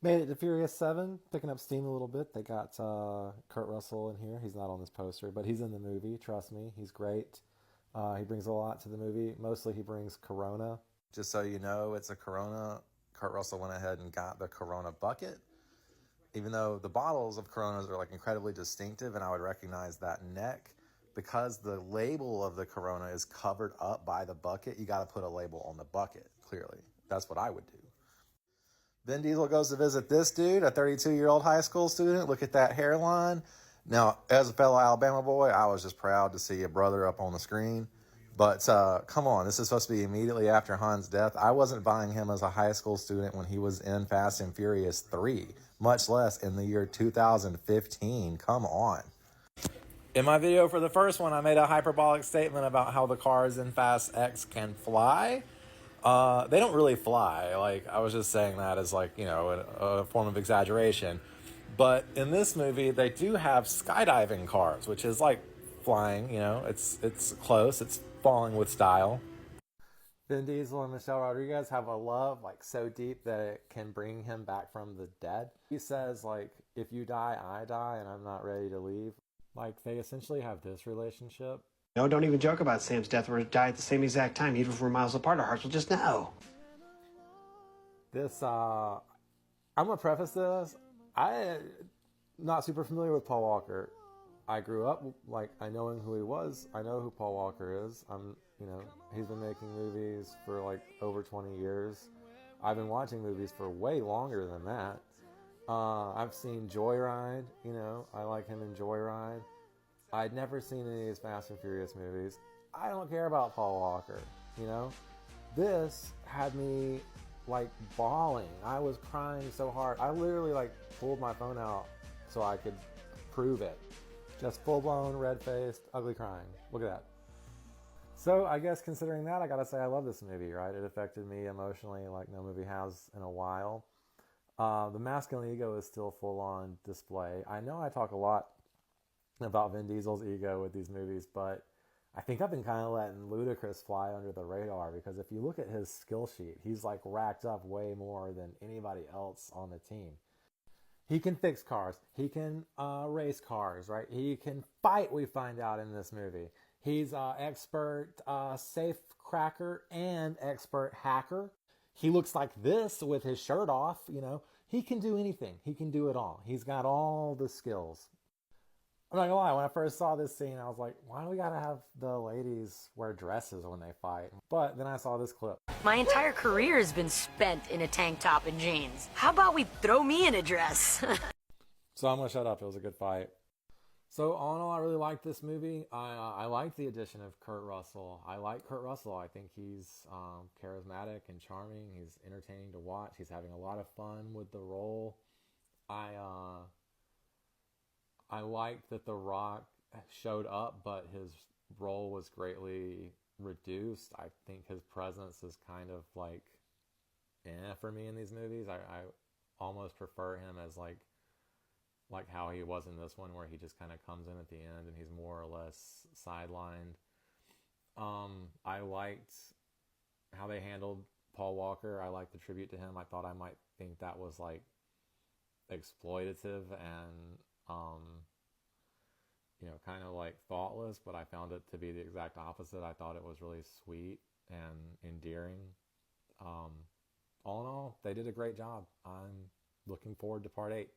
Made it to Furious 7, picking up steam a little bit. They got Kurt Russell in here. He's not on this poster, but he's in the movie. Trust me, he's great. He brings a lot to the movie. Mostly he brings Corona. Just so you know, it's a Corona. Kurt Russell went ahead and got the Corona bucket. Even though the bottles of Coronas are like incredibly distinctive, and I would recognize that neck, because the label of the Corona is covered up by the bucket, you got to put a label on the bucket, clearly. That's what I would do. Vin Diesel goes to visit this dude, a 32-year-old high school student. Look at that hairline. Now, as a fellow Alabama boy, I was just proud to see a brother up on the screen. But come on, this is supposed to be immediately after Han's death. I wasn't buying him as a high school student when he was in Fast and Furious 3, much less in the year 2015. Come on. In my video for the first one, I made a hyperbolic statement about how the cars in Fast X can fly. They don't really fly. Like, I was just saying that as like, you know, a form of exaggeration. But in this movie, they do have skydiving cars, which is like flying, you know, it's close. It's falling with style. Vin Diesel and Michelle Rodriguez have a love like so deep that it can bring him back from the dead. He says like, if you die, I die, and I'm not ready to leave. Like, they essentially have this relationship. No, don't even joke about Sam's death. We're die at the same exact time, even if we're miles apart. Our hearts will just know. This, I'm gonna preface this. I'm not super familiar with Paul Walker. I grew up like I knowing who he was. I know who Paul Walker is. You know, he's been making movies for like over 20 years. I've been watching movies for way longer than that. I've seen Joyride. You know, I like him in Joyride. I'd never seen any of these Fast and Furious movies. I don't care about Paul Walker, you know? This had me, like, bawling. I was crying so hard. I literally, like, pulled my phone out so I could prove it. Just full-blown, red-faced, ugly crying. Look at that. So, I guess considering that, I gotta say I love this movie, right? It affected me emotionally like no movie has in a while. The masculine ego is still full-on display. I know I talk a lot about Vin Diesel's ego with these movies, but I think I've been kind of letting Ludacris fly under the radar, because if you look at his skill sheet, he's like racked up way more than anybody else on the team. He can fix cars. He can race cars, right? He can fight, we find out in this movie. He's expert safe cracker and expert hacker. He looks like this with his shirt off, you know. He can do anything. He can do it all. He's got all the skills. I'm not gonna lie, when I first saw this scene, I was like, why do we gotta have the ladies wear dresses when they fight? But then I saw this clip. My entire career has been spent in a tank top and jeans. How about we throw me in a dress? So I'm gonna shut up. It was a good fight. So all in all, I really liked this movie. I liked the addition of Kurt Russell. I like Kurt Russell. I think he's charismatic and charming. He's entertaining to watch. He's having a lot of fun with the role. I liked that The Rock showed up, but his role was greatly reduced. I think his presence is kind of like for me in these movies. I almost prefer him as like how he was in this one, where he just kind of comes in at the end and he's more or less sidelined. I liked how they handled Paul Walker. I liked the tribute to him. I thought I might think that was like exploitative and you know, kind of like thoughtless, but I found it to be the exact opposite. I thought it was really sweet and endearing. All in all, they did a great job. I'm looking forward to part 8.